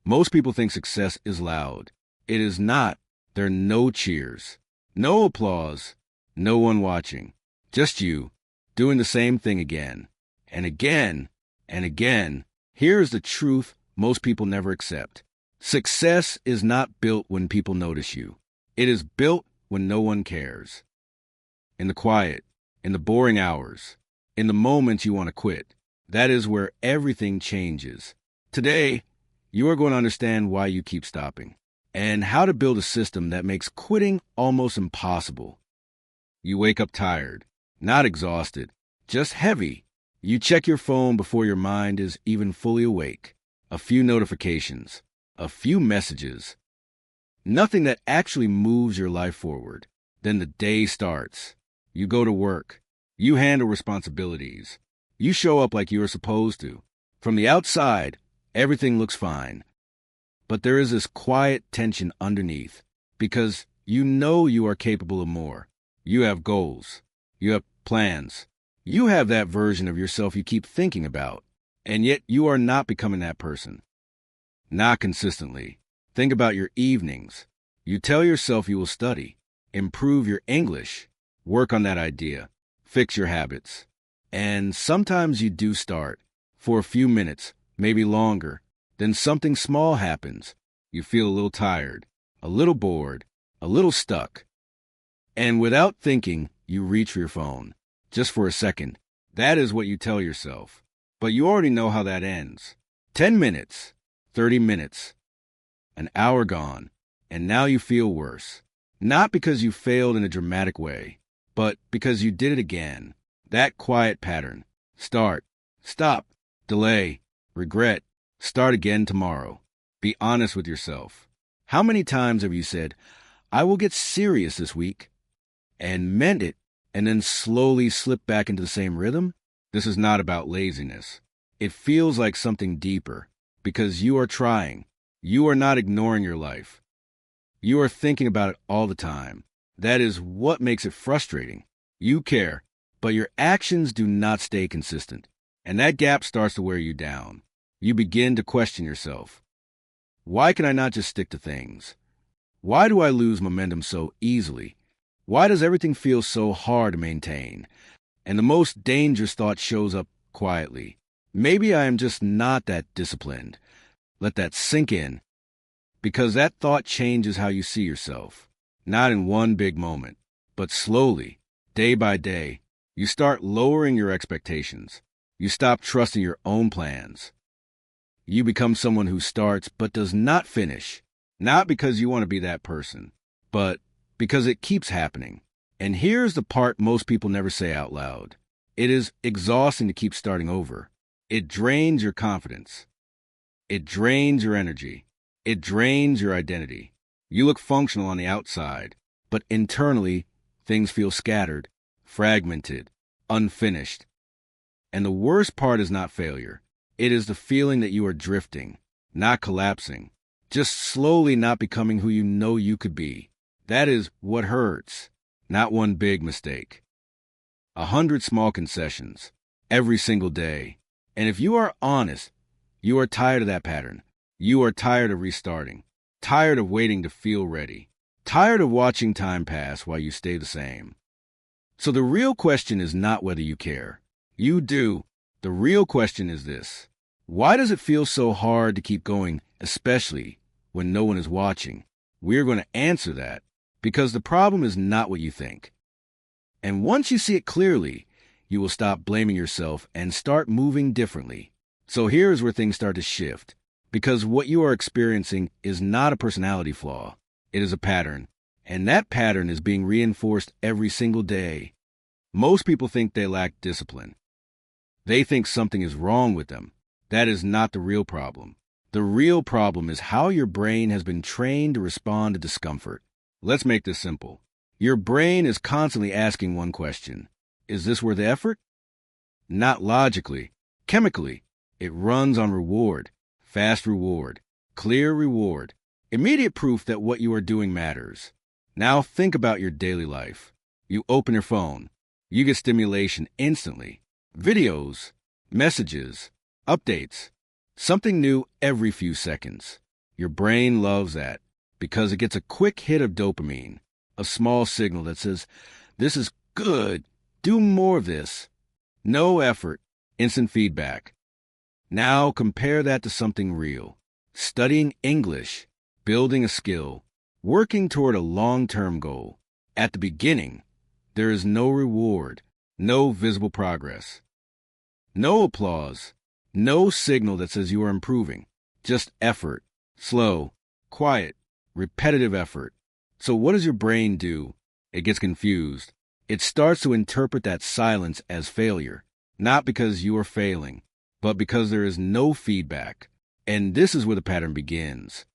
Most people think success is loud. It is not. There are no cheers, no applause, no one watching. Just you, doing the same thing again, and again, and again. Here's the truth most people never accept. Success is not built when people notice you. It is built when no one cares. In the quiet, in the boring hours, in the moments you want to quit. That is where everything changes. Today, you are going to understand why you keep stopping and how to build a system that makes quitting almost impossible. You wake up tired, not exhausted, just heavy. You check your phone before your mind is even fully awake. A few notifications, a few messages. Nothing that actually moves your life forward. Then the day starts. You go to work. You handle responsibilities. You show up like you are supposed to. From the outside, everything looks fine. But there is this quiet tension underneath, because you know you are capable of more. You have goals. You have plans. You have that version of yourself you keep thinking about, and yet you are not becoming that person. Not consistently. Think about your evenings. You tell yourself you will study, improve your English, work on that idea, fix your habits. And sometimes you do start, for a few minutes, maybe longer. Then something small happens. You feel a little tired, a little bored, a little stuck. And without thinking, you reach for your phone. Just for a second. That is what you tell yourself. But you already know how that ends. 10 minutes, 30 minutes, an hour gone, and now you feel worse. Not because you failed in a dramatic way, but because you did it again. That quiet pattern. Start, stop, delay, regret, start again tomorrow. Be honest with yourself. How many times have you said, I will get serious this week, and meant it, and then slowly slip back into the same rhythm? This is not about laziness. It feels like something deeper, because you are trying. You are not ignoring your life. You are thinking about it all the time. That is what makes it frustrating. You care, but your actions do not stay consistent, and that gap starts to wear you down. You begin to question yourself. Why can I not just stick to things? Why do I lose momentum so easily? Why does everything feel so hard to maintain? And the most dangerous thought shows up quietly. Maybe I am just not that disciplined. Let that sink in, because that thought changes how you see yourself. Not in one big moment, but slowly, day by day. You start lowering your expectations. You stop trusting your own plans. You become someone who starts but does not finish, not because you want to be that person, but because it keeps happening. And here's the part most people never say out loud. It is exhausting to keep starting over. It drains your confidence. It drains your energy. It drains your identity. You look functional on the outside, but internally, things feel scattered, fragmented, unfinished. And the worst part is not failure. It is the feeling that you are drifting, not collapsing, just slowly not becoming who you know you could be. That is what hurts, not one big mistake. 100 small concessions, every single day. And if you are honest, you are tired of that pattern. You are tired of restarting, tired of waiting to feel ready, tired of watching time pass while you stay the same. So the real question is not whether you care. You do. The real question is this. Why does it feel so hard to keep going, especially when no one is watching? We're going to answer that, because the problem is not what you think. And once you see it clearly, you will stop blaming yourself and start moving differently. So here's where things start to shift, because what you are experiencing is not a personality flaw. It is a pattern, and that pattern is being reinforced every single day. Most people think they lack discipline. They think something is wrong with them. That is not the real problem. The real problem is how your brain has been trained to respond to discomfort. Let's make this simple. Your brain is constantly asking one question. Is this worth the effort? Not logically. Chemically. It runs on reward. Fast reward. Clear reward. Immediate proof that what you are doing matters. Now think about your daily life. You open your phone. You get stimulation instantly. Videos, messages, updates, something new every few seconds. Your brain loves that because it gets a quick hit of dopamine, a small signal that says, "This is good. Do more of this." No effort, instant feedback. Now compare that to something real. Studying English, building a skill, working toward a long-term goal. At the beginning, there is no reward, no visible progress, no applause, no signal that says you are improving, just effort, slow, quiet, repetitive effort. So what does your brain do? It gets confused. It starts to interpret that silence as failure, not because you are failing, but because there is no feedback. And this is where the pattern begins.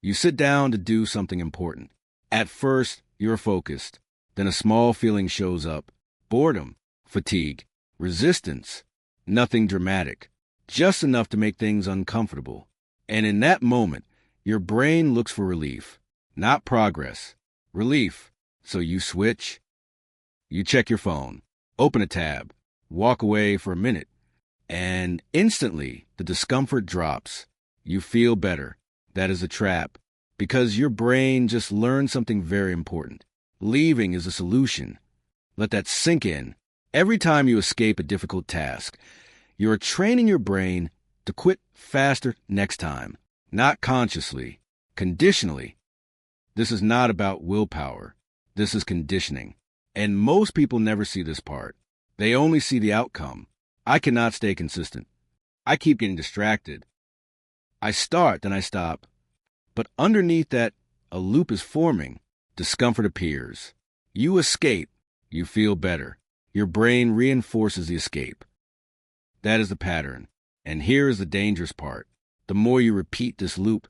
You sit down to do something important. At first, you're focused. Then a small feeling shows up. Boredom, fatigue, resistance. Nothing dramatic. Just enough to make things uncomfortable. And in that moment, your brain looks for relief. Not progress. Relief. So you switch. You check your phone. Open a tab. Walk away for a minute. And instantly, the discomfort drops. You feel better. That is a trap. Because your brain just learned something very important. Leaving is a solution. Let that sink in. Every time you escape a difficult task, you are training your brain to quit faster next time. Not consciously, conditionally. This is not about willpower. This is conditioning. And most people never see this part. They only see the outcome. I cannot stay consistent. I keep getting distracted. I start, then I stop. But underneath that, a loop is forming. Discomfort appears. You escape. You feel better. Your brain reinforces the escape. That is the pattern. And here is the dangerous part. The more you repeat this loop,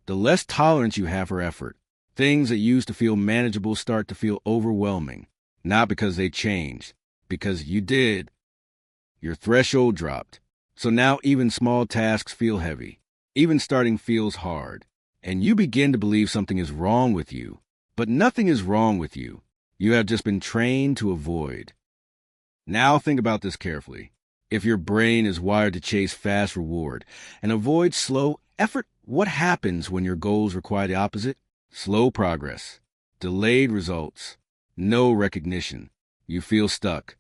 the less tolerance you have for effort. Things that used to feel manageable start to feel overwhelming. Not because they changed, because you did. Your threshold dropped. So now even small tasks feel heavy. Even starting feels hard. And you begin to believe something is wrong with you. But nothing is wrong with you. You have just been trained to avoid. Now think about this carefully. If your brain is wired to chase fast reward and avoid slow effort, what happens when your goals require the opposite? Slow progress, delayed results, no recognition. You feel stuck.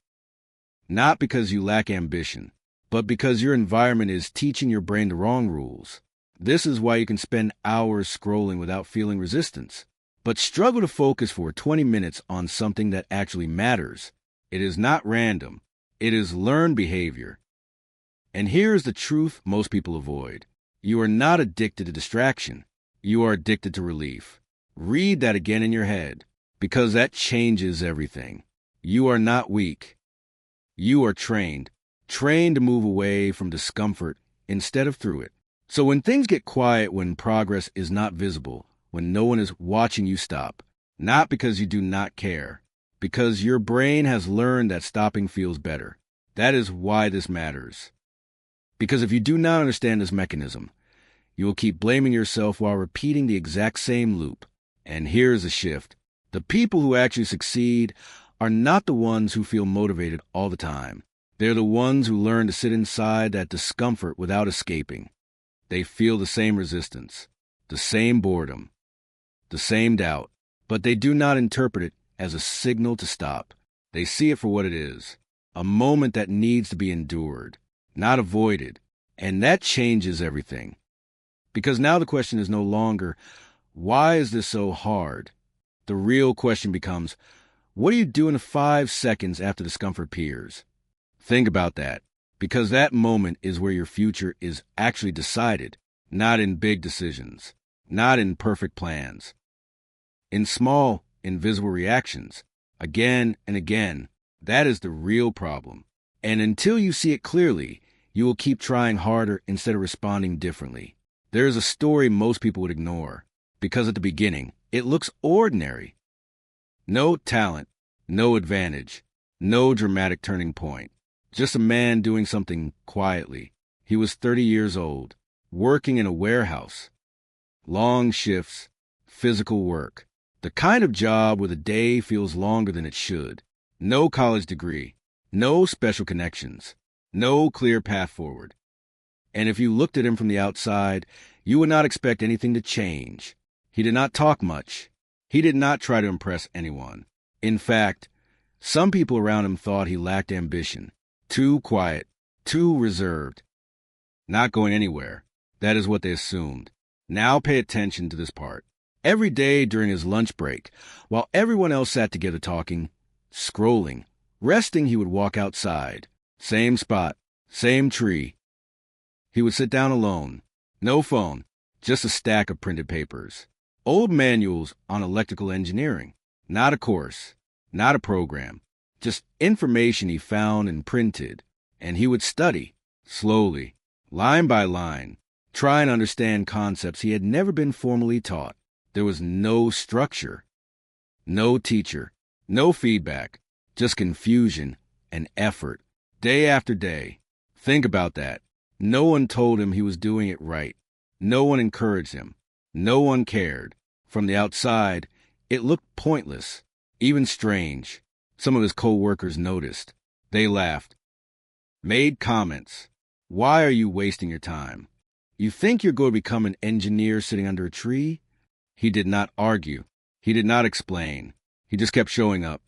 Not because you lack ambition, but because your environment is teaching your brain the wrong rules. This is why you can spend hours scrolling without feeling resistance, but struggle to focus for 20 minutes on something that actually matters. It is not random. It is learned behavior. And here is the truth most people avoid. You are not addicted to distraction. You are addicted to relief. Read that again in your head, because that changes everything. You are not weak. You are trained to move away from discomfort instead of through it. So when things get quiet, when progress is not visible, when no one is watching you stop, not because you do not care, because your brain has learned that stopping feels better. That is why this matters. Because if you do not understand this mechanism, you will keep blaming yourself while repeating the exact same loop. And here's the shift. The people who actually succeed are not the ones who feel motivated all the time. They're the ones who learn to sit inside that discomfort without escaping. They feel the same resistance, the same boredom, the same doubt, but they do not interpret it as a signal to stop. They see it for what it is, a moment that needs to be endured, not avoided, and that changes everything. Because now the question is no longer, why is this so hard? The real question becomes, what do you do in the 5 seconds after discomfort appears? Think about that, because that moment is where your future is actually decided, not in big decisions, not in perfect plans. In small, invisible reactions, again and again, that is the real problem. And until you see it clearly, you will keep trying harder instead of responding differently. There is a story most people would ignore, because at the beginning, it looks ordinary. No talent, no advantage, no dramatic turning point. Just a man doing something quietly. He was 30 years old, working in a warehouse. Long shifts, physical work. The kind of job where the day feels longer than it should. No college degree, no special connections, no clear path forward. And if you looked at him from the outside, You would not expect anything to change. He did not talk much. He did not try to impress anyone. In fact, some people around him thought he lacked ambition. Too quiet, too reserved, not going anywhere. That is what they assumed. Now pay attention to this part. Every day during his lunch break, while everyone else sat together talking, scrolling, resting, he would walk outside. Same spot, same tree. He would sit down alone. No phone, just a stack of printed papers. Old manuals on electrical engineering. Not a course, not a program. Just information he found and printed. And he would study, slowly, line by line, try and understand concepts he had never been formally taught. There was no structure, no teacher, no feedback, just confusion and effort, day after day. Think about that. No one told him he was doing it right. No one encouraged him. No one cared. From the outside, it looked pointless, even strange. Some of his co-workers noticed. They laughed, made comments. Why are you wasting your time? You think you're going to become an engineer sitting under a tree? He did not argue. He did not explain. He just kept showing up.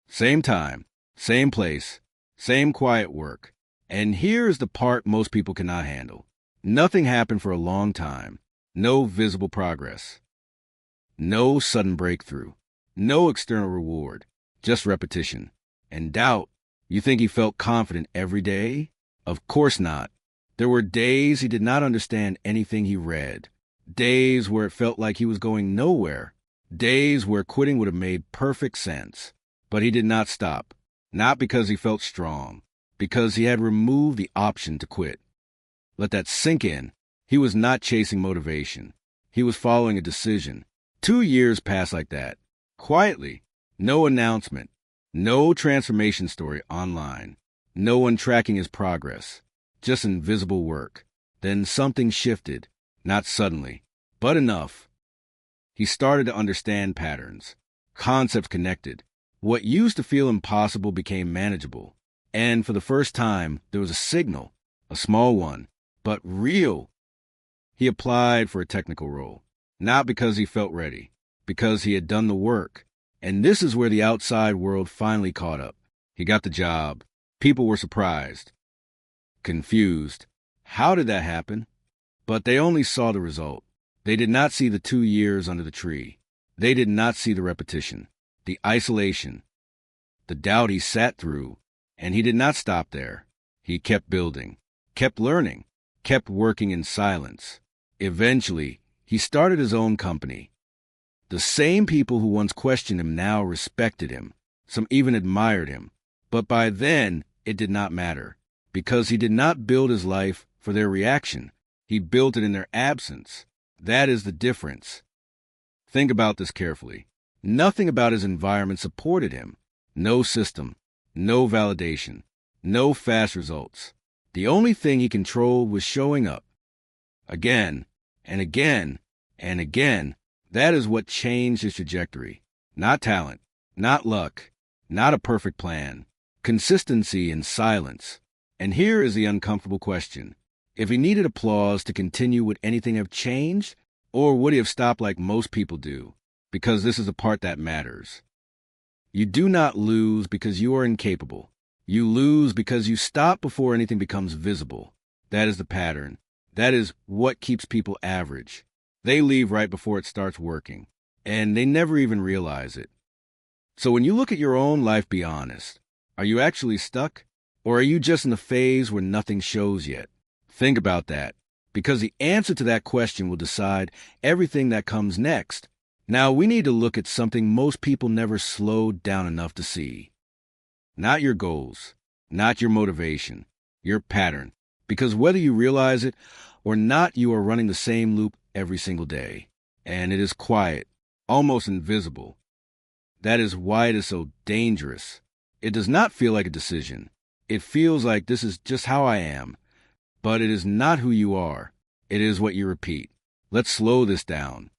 Same time, same place, same quiet work. And here is the part most people cannot handle. Nothing happened for a long time. No visible progress. No sudden breakthrough. No external reward. Just repetition. And doubt. You think he felt confident every day? Of course not. There were days he did not understand anything he read. Days where it felt like he was going nowhere. Days where quitting would have made perfect sense. But he did not stop. Not because he felt strong. Because he had removed the option to quit. Let that sink in. He was not chasing motivation. He was following a decision. 2 years passed like that. Quietly. No announcement. No transformation story online. No one tracking his progress. Just invisible work. Then something shifted. Not suddenly, but enough. He started to understand patterns. Concepts connected. What used to feel impossible became manageable. And for the first time, there was a signal. A small one, but real. He applied for a technical role. Not because he felt ready. Because he had done the work. And this is where the outside world finally caught up. He got the job. People were surprised. Confused. How did that happen? But they only saw the result. They did not see the 2 years under the tree. They did not see the repetition, the isolation, the doubt he sat through. And he did not stop there. He kept building, kept learning, kept working in silence. Eventually, he started his own company. The same people who once questioned him now respected him. Some even admired him. But by then, it did not matter, because he did not build his life for their reaction. He built it in their absence. That is the difference. Think about this carefully. Nothing about his environment supported him. No system, no validation, no fast results. The only thing he controlled was showing up. Again, and again, and again. That is what changed his trajectory. Not talent, not luck, not a perfect plan. Consistency and silence. And here is the uncomfortable question. If he needed applause to continue, would anything have changed? Or would he have stopped like most people do? Because this is the part that matters. You do not lose because you are incapable. You lose because you stop before anything becomes visible. That is the pattern. That is what keeps people average. They leave right before it starts working, and they never even realize it. So when you look at your own life, be honest. Are you actually stuck? Or are you just in the phase where nothing shows yet? Think about that, because the answer to that question will decide everything that comes next. Now, we need to look at something most people never slowed down enough to see. Not your goals, not your motivation, your pattern. Because whether you realize it or not, you are running the same loop every single day. And it is quiet, almost invisible. That is why it is so dangerous. It does not feel like a decision. It feels like this is just how I am. But it is not who you are. It is what you repeat. Let's slow this down.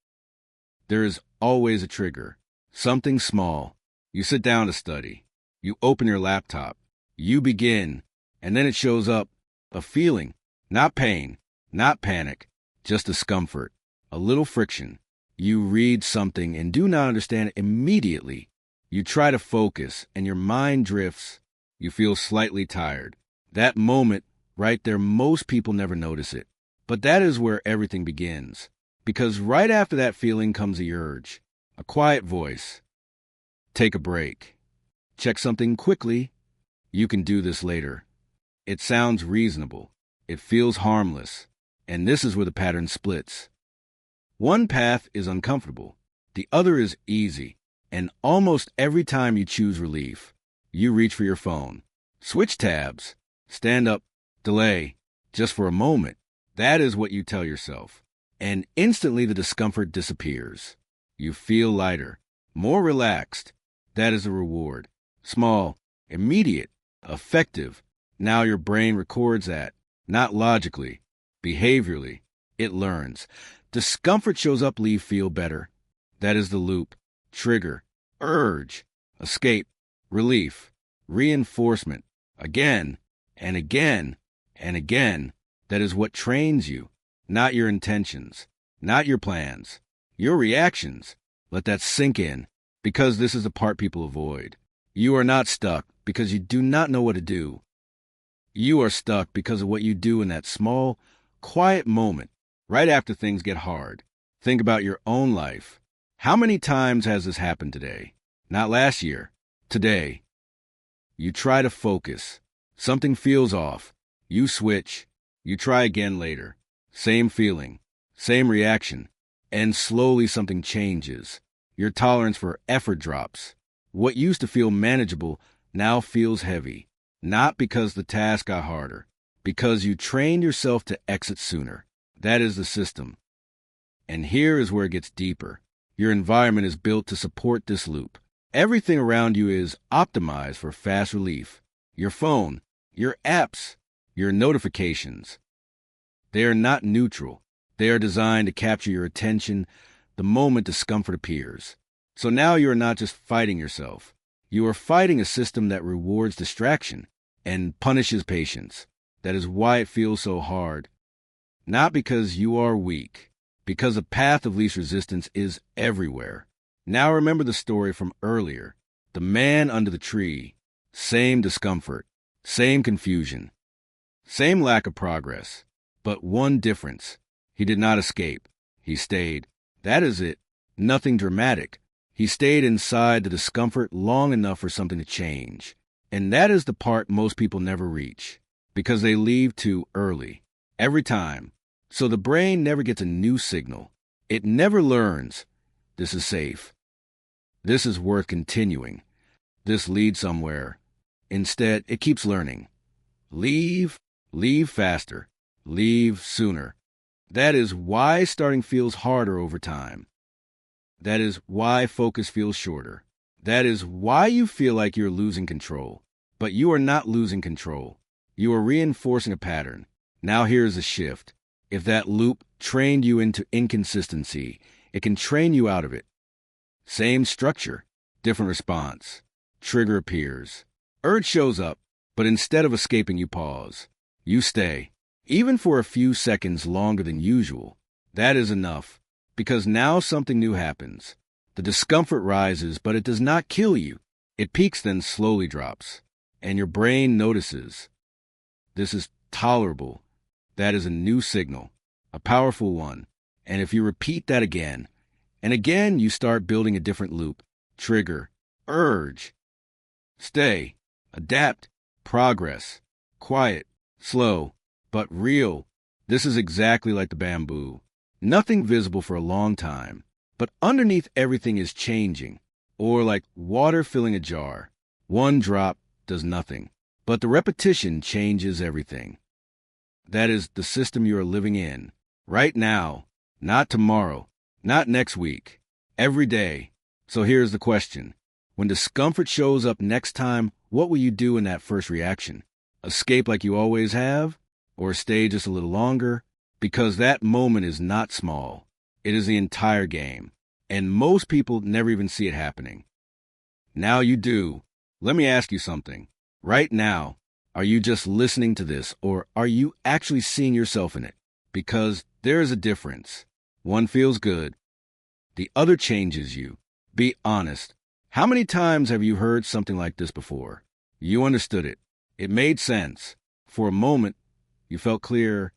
There is always a trigger. Something small. You sit down to study. You open your laptop. You begin. And then it shows up. A feeling. Not pain. Not panic. just discomfort, a little friction. You read something and do not understand it immediately. You try to focus and your mind drifts. You feel slightly tired. That moment right there, most people never notice it. But that is where everything begins. Because right after that feeling comes the urge, a quiet voice. Take a break. Check something quickly. You can do this later. It sounds reasonable. It feels harmless. And this is where the pattern splits. One path is uncomfortable. The other is easy. And almost every time you choose relief, you reach for your phone. Switch tabs. Stand up. Delay. Just for a moment. That is what you tell yourself. And instantly the discomfort disappears. You feel lighter, more relaxed. That is a reward. Small, immediate, effective. Now your brain records that, not logically, behaviorally. It learns. Discomfort shows up, leave, feel better. That is the loop. Trigger, urge, escape, relief, reinforcement. Again, and again, and again. That is what trains you. Not your intentions, not your plans, your reactions. Let that sink in, because this is the part people avoid. You are not stuck because you do not know what to do. You are stuck because of what you do in that small, quiet moment, right after things get hard. Think about your own life. How many times has this happened today? Not last year. Today. You try to focus. Something feels off. You switch. You try again later. Same feeling, same reaction, and slowly something changes. Your tolerance for effort drops. What used to feel manageable now feels heavy, not because the task got harder, because you trained yourself to exit sooner. That is the system. And here is where it gets deeper. Your environment is built to support this loop. Everything around you is optimized for fast relief. Your phone, your apps, your notifications. They are not neutral. They are designed to capture your attention the moment discomfort appears. So now you are not just fighting yourself. You are fighting a system that rewards distraction and punishes patience. That is why it feels so hard. Not because you are weak, because the path of least resistance is everywhere. Now remember the story from earlier. The man under the tree. Same discomfort, same confusion, same lack of progress. But one difference. He did not escape. He stayed. That is it. Nothing dramatic. He stayed inside the discomfort long enough for something to change. And that is the part most people never reach, because they leave too early. Every time. So the brain never gets a new signal. It never learns. This is safe. This is worth continuing. This leads somewhere. Instead, it keeps learning. Leave faster. Leave sooner. That is why starting feels harder over time. That is why focus feels shorter. That is why you feel like you're losing control. But you are not losing control. You are reinforcing a pattern. Now here's a shift. If that loop trained you into inconsistency, it can train you out of it. Same structure, different response. Trigger appears. Urge shows up, but instead of escaping, you pause. You stay. Even for a few seconds longer than usual. That is enough, because now something new happens. The discomfort rises, but it does not kill you. It peaks, then slowly drops, and your brain notices. This is tolerable. That is a new signal, a powerful one. And if you repeat that again, and again, you start building a different loop. Trigger, urge, stay, adapt, progress, quiet, slow, but real. This is exactly like the bamboo. Nothing visible for a long time, but underneath everything is changing, or like water filling a jar. One drop does nothing, but the repetition changes everything. That is the system you are living in, right now, not tomorrow, not next week, every day. So here's the question. When discomfort shows up next time, what will you do in that first reaction? Escape like you always have? Or stay just a little longer? Because that moment is not small. It is the entire game. And most people never even see it happening. Now you do. Let me ask you something. Right now, are you just listening to this, or are you actually seeing yourself in it? because there's a difference. One feels good. The other changes you. Be honest. How many times have you heard something like this before? You understood it. It made sense. For a moment, you felt clear,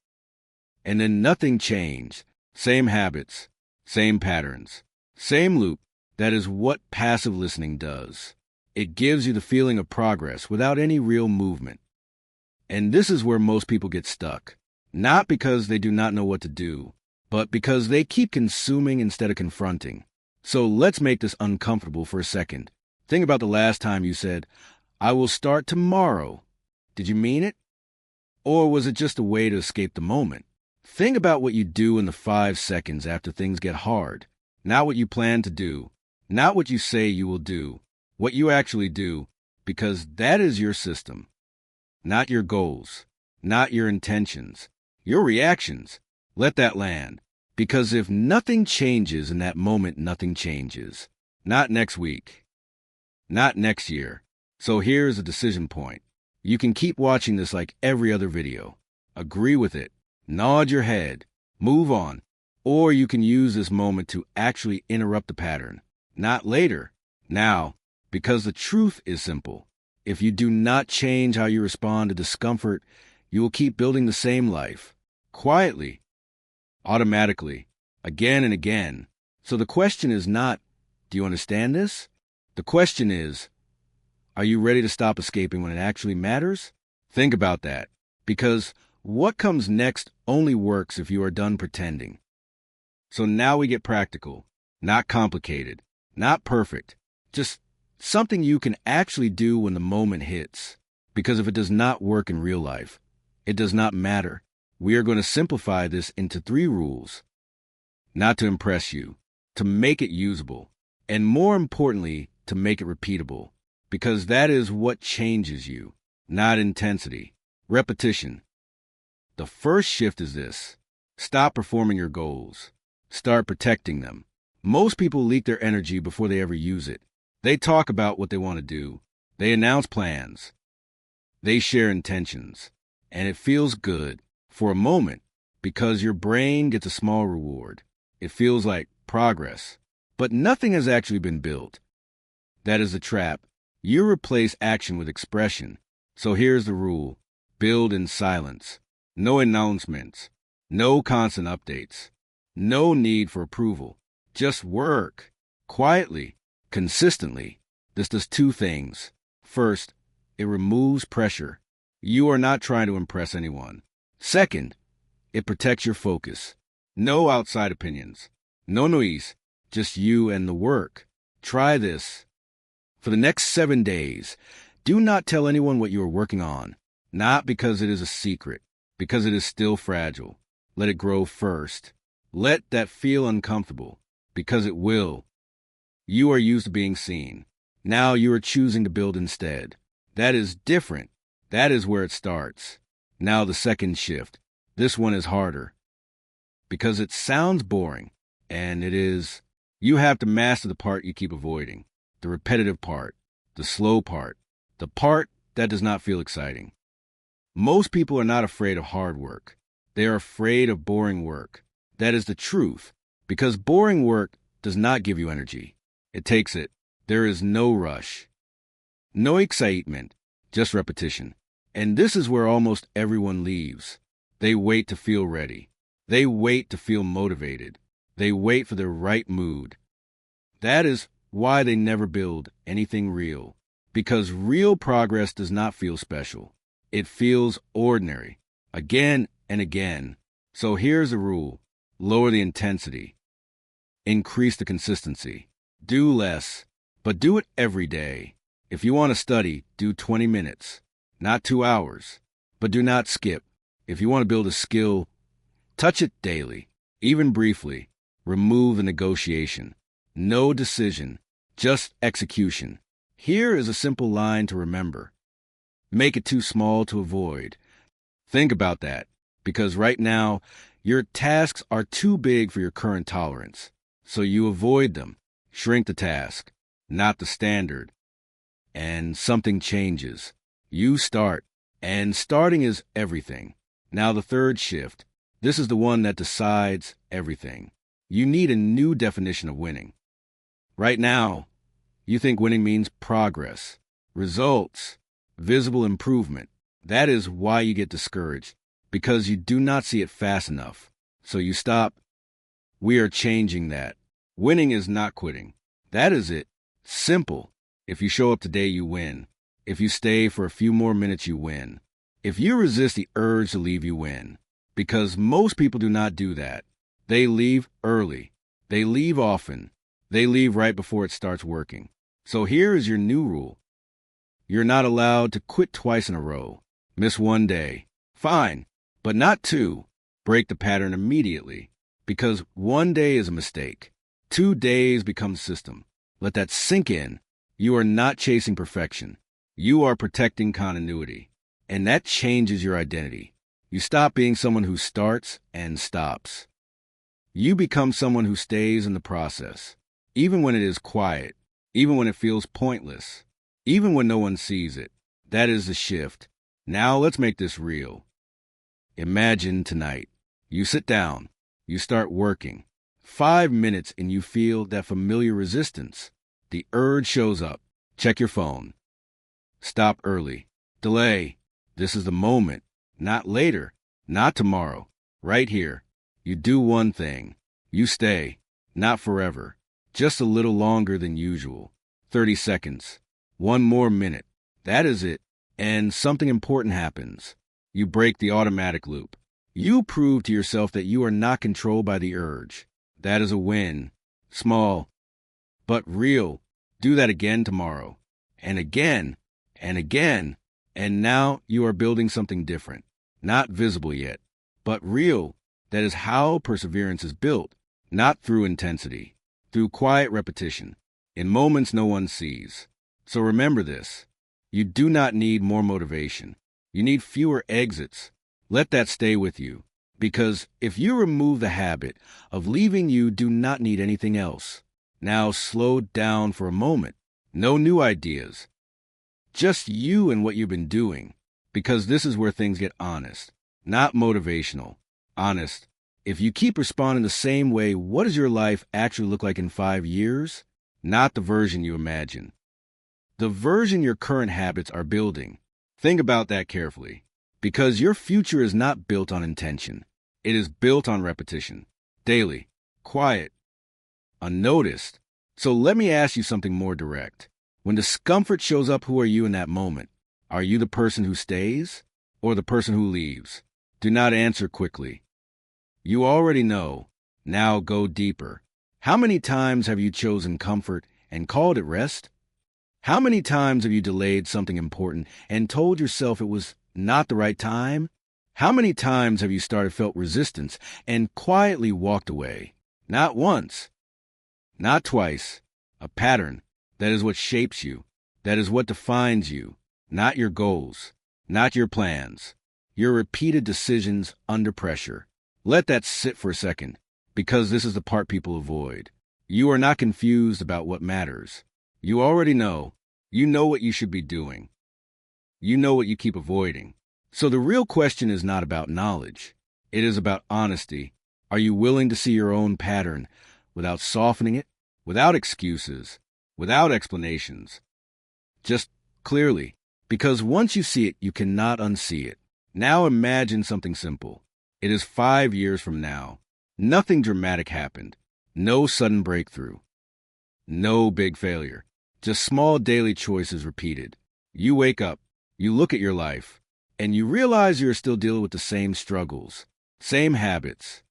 and then nothing changed. Same habits, same patterns, same loop. That is what passive listening does. It gives you the feeling of progress without any real movement. And this is where most people get stuck. Not because they do not know what to do, but because they keep consuming instead of confronting. So let's make this uncomfortable for a second. Think about the last time you said, "I will start tomorrow." Did you mean it? Or was it just a way to escape the moment? Think about what you do in the 5 seconds after things get hard. Not what you plan to do. Not what you say you will do. What you actually do. Because that is your system. Not your goals. Not your intentions. Your reactions. Let that land. Because if nothing changes in that moment, nothing changes. Not next week. Not next year. So here's a decision point. You can keep watching this like every other video. Agree with it. Nod your head. Move on. Or you can use this moment to actually interrupt the pattern. Not later. Now. Because the truth is simple. If you do not change how you respond to discomfort, you will keep building the same life. Quietly. Automatically. Again and again. So the question is not, do you understand this? The question is, are you ready to stop escaping when it actually matters? Think about that. Because what comes next only works if you are done pretending. So now we get practical. Not complicated. Not perfect. Just something you can actually do when the moment hits. Because if it does not work in real life, it does not matter. We are going to simplify this into 3 rules. Not to impress you, to make it usable, and more importantly, to make it repeatable. Because that is what changes you, not intensity. Repetition. The first shift is this. Stop performing your goals. Start protecting them. Most people leak their energy before they ever use it. They talk about what they want to do. They announce plans. They share intentions. And it feels good for a moment because your brain gets a small reward. It feels like progress. But nothing has actually been built. That is the trap. You replace action with expression. So here's the rule. Build in silence. No announcements. No constant updates. No need for approval. Just work. Quietly. Consistently. This does 2 things. First, it removes pressure. You are not trying to impress anyone. Second, it protects your focus. No outside opinions. No noise. Just you and the work. Try this. For the next 7 days, do not tell anyone what you are working on. Not because it is a secret. Because it is still fragile. Let it grow first. Let that feel uncomfortable. Because it will. You are used to being seen. Now you are choosing to build instead. That is different. That is where it starts. Now the second shift. This one is harder. Because it sounds boring. And it is. You have to master the part you keep avoiding. The repetitive part. The slow part. The part that does not feel exciting. Most people are not afraid of hard work. They are afraid of boring work. That is the truth. Because boring work does not give you energy. It takes it. There is no rush. No excitement. Just repetition. And this is where almost everyone leaves. They wait to feel ready. They wait to feel motivated. They wait for the right mood. That is why they never build anything real. Because real progress does not feel special. It feels ordinary. Again and again. So here's the rule. Lower the intensity. Increase the consistency. Do less, but do it every day. If you want to study, do 20 minutes, not 2 hours. But do not skip. If you want to build a skill, touch it daily, even briefly. Remove the negotiation. No decision, just execution. Here is a simple line to remember. Make it too small to avoid. Think about that, because right now, your tasks are too big for your current tolerance. So you avoid them. Shrink the task, not the standard. And something changes. You start. And starting is everything. Now the third shift. This is the one that decides everything. You need a new definition of winning. Right now, you think winning means progress, results, visible improvement. That is why you get discouraged, because you do not see it fast enough. So you stop. We are changing that. Winning is not quitting. That is it. Simple. If you show up today, you win. If you stay for a few more minutes, you win. If you resist the urge to leave, you win. Because most people do not do that. They leave early. They leave often. They leave right before it starts working. So here is your new rule. You're not allowed to quit twice in a row. Miss one day. Fine, but not two. Break the pattern immediately. Because one day is a mistake. 2 days becomes system. Let that sink in. You are not chasing perfection. You are protecting continuity. And that changes your identity. You stop being someone who starts and stops. You become someone who stays in the process. Even when it is quiet. Even when it feels pointless. Even when no one sees it. That is the shift. Now let's make this real. Imagine tonight. You sit down. You start working. 5 minutes and you feel that familiar resistance. The urge shows up. Check your phone. Stop early. Delay. This is the moment. Not later. Not tomorrow. Right here. You do one thing. You stay. Not forever. Just a little longer than usual. 30 seconds. 1 more minute. That is it. And something important happens. You break the automatic loop. You prove to yourself that you are not controlled by the urge. That is a win. Small, but real. Do that again tomorrow. And again, and again. And now you are building something different. Not visible yet, but real. That is how perseverance is built. Not through intensity. Through quiet repetition. In moments no one sees. So remember this. You do not need more motivation. You need fewer exits. Let that stay with you. Because if you remove the habit of leaving, you do not need anything else. Now slow down for a moment. No new ideas. Just you and what you've been doing. Because this is where things get honest. Not motivational. Honest. If you keep responding the same way, what does your life actually look like in 5 years? Not the version you imagine. The version your current habits are building. Think about that carefully. Because your future is not built on intention. It is built on repetition. Daily. Quiet. Unnoticed. So let me ask you something more direct. When discomfort shows up, who are you in that moment? Are you the person who stays or the person who leaves? Do not answer quickly. You already know. Now go deeper. How many times have you chosen comfort and called it rest? How many times have you delayed something important and told yourself it was not the right time? How many times have you felt resistance and quietly walked away? Not once. Not twice. A pattern. That is what shapes you. That is what defines you. Not your goals. Not your plans. Your repeated decisions under pressure. Let that sit for a second, because this is the part people avoid. You are not confused about what matters. You already know. You know what you should be doing. You know what you keep avoiding. So the real question is not about knowledge. It is about honesty. Are you willing to see your own pattern without softening it, without excuses, without explanations? Just clearly. Because once you see it, you cannot unsee it. Now imagine something simple. It is 5 years from now. Nothing dramatic happened. No sudden breakthrough. No big failure. Just small daily choices repeated. You wake up, you look at your life, and you realize you're still dealing with the same struggles, same habits,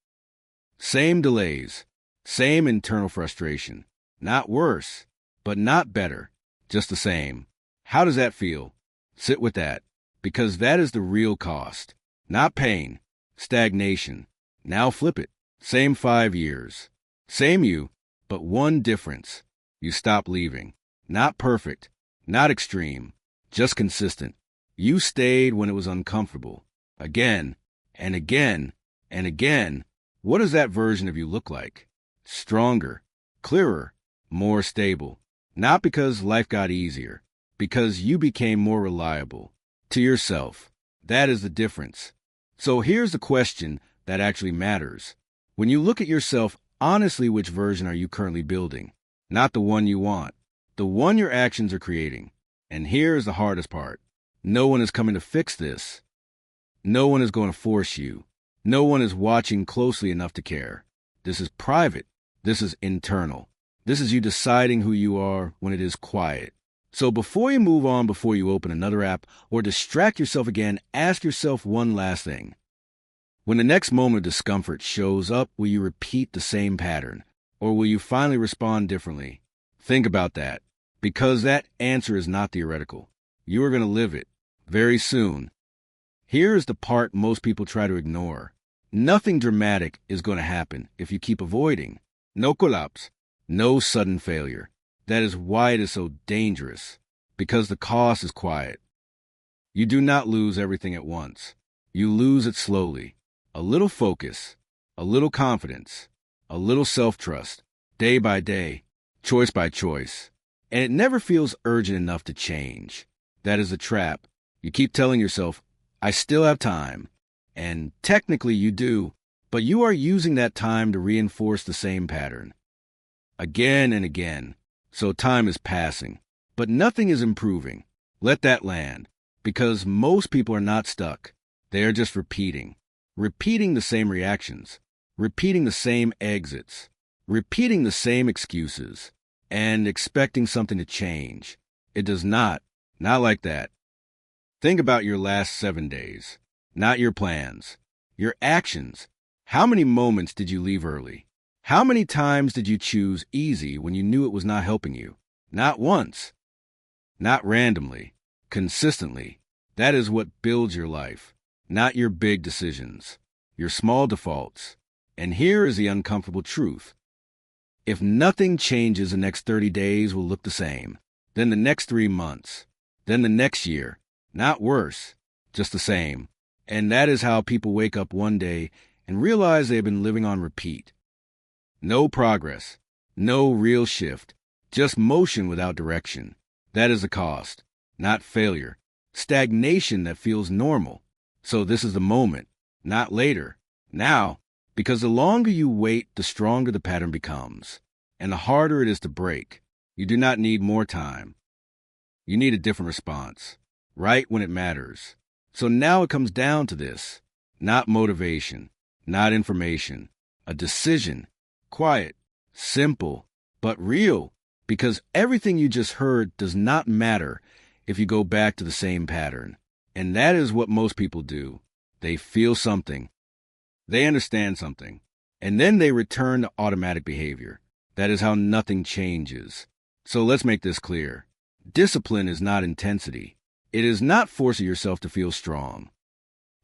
same delays, same internal frustration. Not worse, but not better, just the same. How does that feel? Sit with that, because that is the real cost. Not pain, stagnation. Now flip it. Same 5 years. Same you, but one difference. You stop leaving. Not perfect, not extreme, just consistent. You stayed when it was uncomfortable. Again, and again, and again. What does that version of you look like? Stronger, clearer, more stable. Not because life got easier, because you became more reliable. To yourself. That is the difference. So here's the question that actually matters. When you look at yourself honestly, which version are you currently building? Not the one you want, the one your actions are creating. And here is the hardest part. No one is coming to fix this. No one is going to force you. No one is watching closely enough to care. This is private. This is internal. This is you deciding who you are when it is quiet. So before you move on, before you open another app or distract yourself again, ask yourself one last thing. When the next moment of discomfort shows up, will you repeat the same pattern? Or will you finally respond differently? Think about that, because that answer is not theoretical. You are going to live it very soon. Here is the part most people try to ignore. Nothing dramatic is going to happen if you keep avoiding. No collapse, no sudden failure. That is why it is so dangerous, because the cost is quiet. You do not lose everything at once. You lose it slowly. A little focus, a little confidence, a little self-trust, day by day, choice by choice. And it never feels urgent enough to change. That is a trap. You keep telling yourself, I still have time. And technically you do, but you are using that time to reinforce the same pattern. Again and again. So time is passing, but nothing is improving. Let that land, because most people are not stuck. They are just repeating the same reactions, repeating the same exits, repeating the same excuses, and expecting something to change. It does not like that. Think about your last 7 days, not your plans, your actions. How many moments did you leave early? How many times did you choose easy when you knew it was not helping you? Not once. Not randomly. Consistently. That is what builds your life, not your big decisions, your small defaults. And here is the uncomfortable truth. If nothing changes, the next 30 days will look the same. Then the next 3 months. Then the next year. Not worse, just the same. And that is how people wake up one day and realize they have been living on repeat. No progress, no real shift, just motion without direction. That is the cost, not failure. Stagnation that feels normal. So this is the moment, not later, now, because the longer you wait, the stronger the pattern becomes, and the harder it is to break. You do not need more time. You need a different response, right when it matters. So now it comes down to this, not motivation, not information, a decision. Quiet, simple, but real, because everything you just heard does not matter if you go back to the same pattern. And that is what most people do. They feel something. They understand something. And then they return to automatic behavior. That is how nothing changes. So let's make this clear. Discipline is not intensity. It is not forcing yourself to feel strong.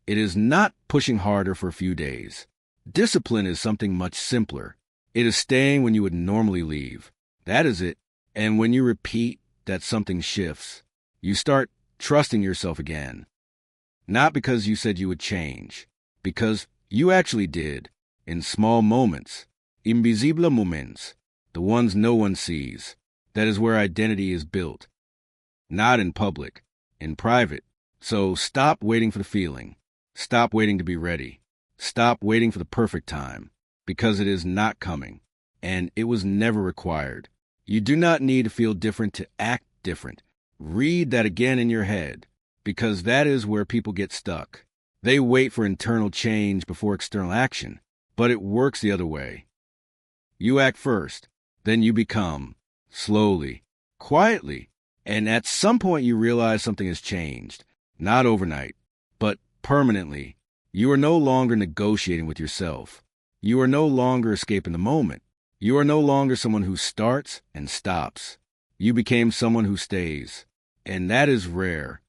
It is not pushing harder for a few days. Discipline is something much simpler. It is staying when you would normally leave. That is it. And when you repeat, that something shifts. You start trusting yourself again. Not because you said you would change, because you actually did, in small moments, invisible moments, the ones no one sees. That is where identity is built. Not in public, in private. So stop waiting for the feeling. Stop waiting to be ready. Stop waiting for the perfect time. Because it is not coming, and it was never required. You do not need to feel different to act different. Read that again in your head, because that is where people get stuck. They wait for internal change before external action, but it works the other way. You act first, then you become, slowly, quietly, and at some point you realize something has changed, not overnight, but permanently. You are no longer negotiating with yourself. You are no longer escaping the moment. You are no longer someone who starts and stops. You became someone who stays. And that is rare.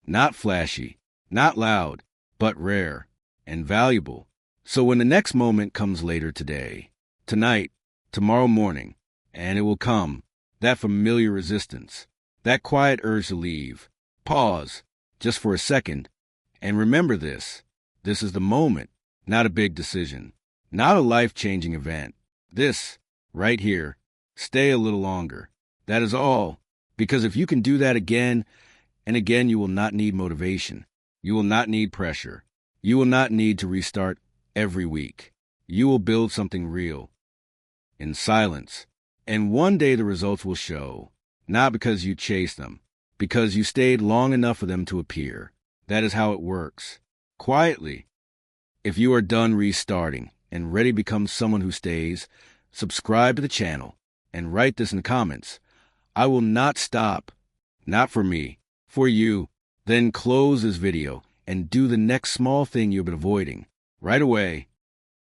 Not flashy, not loud, but rare and valuable. So when the next moment comes later today, tonight, tomorrow morning, and it will come, that familiar resistance, that quiet urge to leave, pause just for a second and remember this. This is the moment, not a big decision. Not a life-changing event. This, right here, stay a little longer. That is all. Because if you can do that again and again, you will not need motivation. You will not need pressure. You will not need to restart every week. You will build something real, in silence. And one day the results will show, not because you chased them, because you stayed long enough for them to appear. That is how it works. Quietly. If you are done restarting and ready to become someone who stays, subscribe to the channel and write this in the comments. I will not stop. Not for me, for you. Then close this video and do the next small thing you've been avoiding right away.